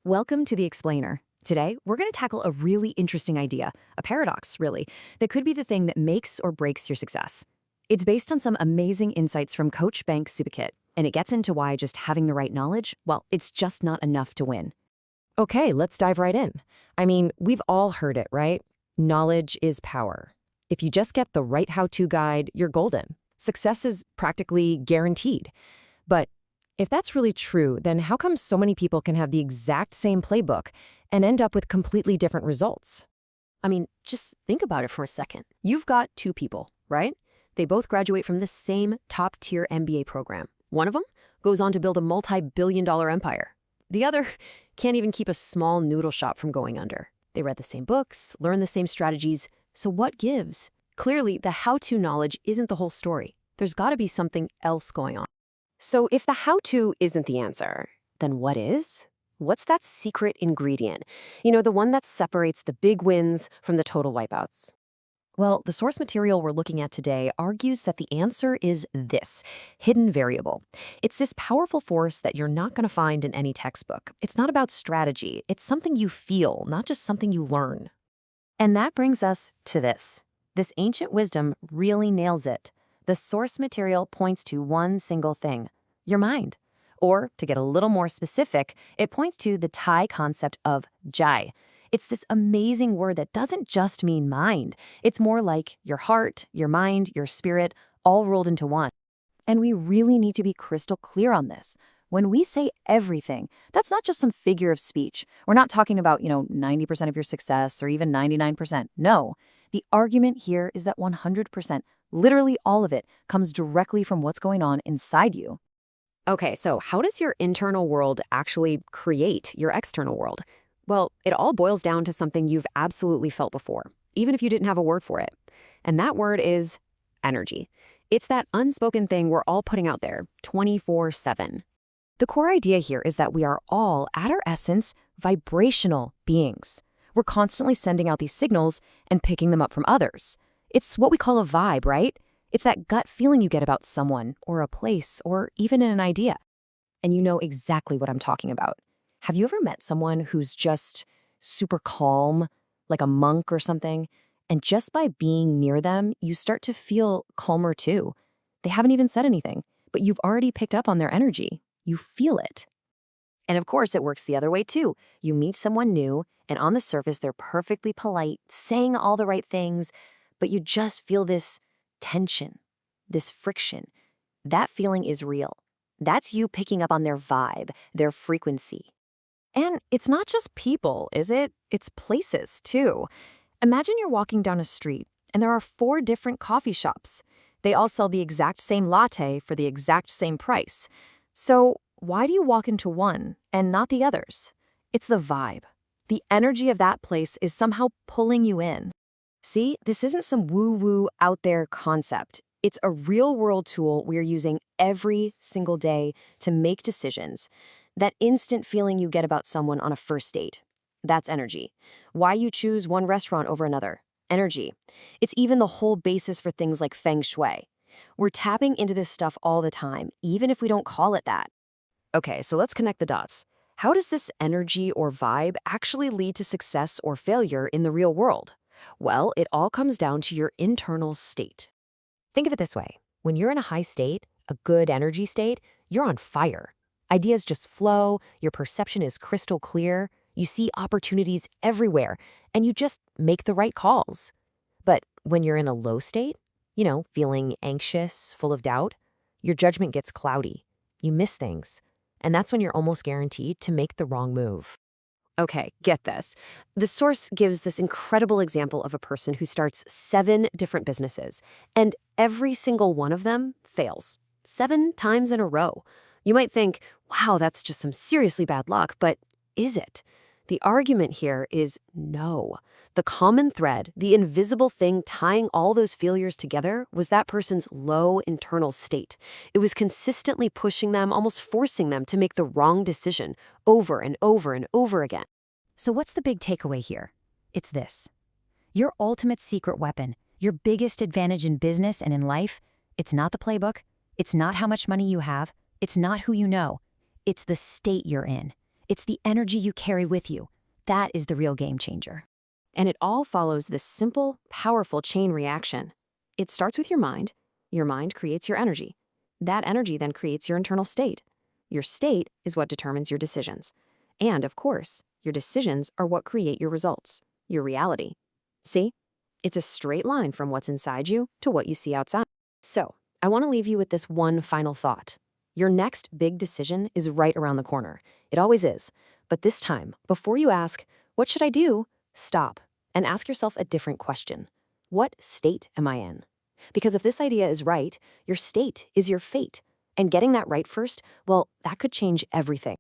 Welcome to The Explainer. Today, we're going to tackle a really interesting idea, a paradox, really, that could be the thing that makes or breaks your success. It's based on some amazing insights from Coach Bank Supakit, and it gets into why just having the right knowledge, well, it's just not enough to win. Okay, let's dive right in. We've all heard it, right? Knowledge is power. If you just get the right how-to guide, you're golden. Success is practically guaranteed. But if that's really true, then how come so many people can have the exact same playbook and end up with completely different results? Just think about it for a second. You've got two people, right? They both graduate from the same top-tier MBA program. One of them goes on to build a multi-billion-dollar empire. The other can't even keep a small noodle shop from going under. They read the same books, learned the same strategies. So what gives? Clearly, the how-to knowledge isn't the whole story. There's got to be something else going on. So if the how-to isn't the answer, then what is? What's that secret ingredient? The one that separates the big wins from the total wipeouts. Well, the source material we're looking at today argues that the answer is this, hidden variable. It's this powerful force that you're not going to find in any textbook. It's not about strategy. It's something you feel, not just something you learn. And that brings us to this. This ancient wisdom really nails it. The source material points to one single thing, your mind. Or, to get a little more specific, it points to the Thai concept of jai. It's this amazing word that doesn't just mean mind. It's more like your heart, your mind, your spirit, all rolled into one. And we really need to be crystal clear on this. When we say everything, that's not just some figure of speech. We're not talking about, 90% of your success or even 99%. No. The argument here is that 100%, literally all of it, comes directly from what's going on inside you. Okay, so how does your internal world actually create your external world? Well, it all boils down to something you've absolutely felt before, even if you didn't have a word for it. And that word is energy. It's that unspoken thing we're all putting out there 24/7. The core idea here is that we are all, at our essence, vibrational beings. We're constantly sending out these signals and picking them up from others. It's what we call a vibe, right? It's that gut feeling you get about someone or a place or even an idea. And you know exactly what I'm talking about. Have you ever met someone who's just super calm, like a monk or something? And just by being near them, you start to feel calmer too. They haven't even said anything, but you've already picked up on their energy. You feel it. And of course, it works the other way too. You meet someone new, and on the surface, they're perfectly polite, saying all the right things, but you just feel this tension, this friction. That feeling is real. That's you picking up on their vibe, their frequency. And it's not just people, is it? It's places, too. Imagine you're walking down a street, and there are 4 different coffee shops. They all sell the exact same latte for the exact same price. So why do you walk into one and not the others? It's the vibe. The energy of that place is somehow pulling you in. See, this isn't some woo-woo out there concept. It's a real-world tool we're using every single day to make decisions. That instant feeling you get about someone on a first date. That's energy. Why you choose one restaurant over another. Energy. It's even the whole basis for things like feng shui. We're tapping into this stuff all the time, even if we don't call it that. Okay, so let's connect the dots. How does this energy or vibe actually lead to success or failure in the real world? Well, it all comes down to your internal state. Think of it this way. When you're in a high state, a good energy state, you're on fire. Ideas just flow, your perception is crystal clear, you see opportunities everywhere, and you just make the right calls. But when you're in a low state, feeling anxious, full of doubt, your judgment gets cloudy. You miss things. And that's when you're almost guaranteed to make the wrong move. Okay, get this. The source gives this incredible example of a person who starts 7 different businesses, and every single one of them fails. 7 times in a row. You might think, wow, that's just some seriously bad luck, but is it? The argument here is no. The common thread, the invisible thing tying all those failures together, was that person's low internal state. It was consistently pushing them, almost forcing them to make the wrong decision over and over and over again. So what's the big takeaway here? It's this. Your ultimate secret weapon, your biggest advantage in business and in life, it's not the playbook, it's not how much money you have, it's not who you know, it's the state you're in. It's the energy you carry with you. That is the real game changer. And it all follows this simple, powerful chain reaction. It starts with your mind. Your mind creates your energy. That energy then creates your internal state. Your state is what determines your decisions. And, of course, your decisions are what create your results, your reality. See? It's a straight line from what's inside you to what you see outside. So, I want to leave you with this one final thought. Your next big decision is right around the corner. It always is. But this time, before you ask, what should I do? Stop and ask yourself a different question. What state am I in? Because if this idea is right, your state is your fate. And getting that right first, well, that could change everything.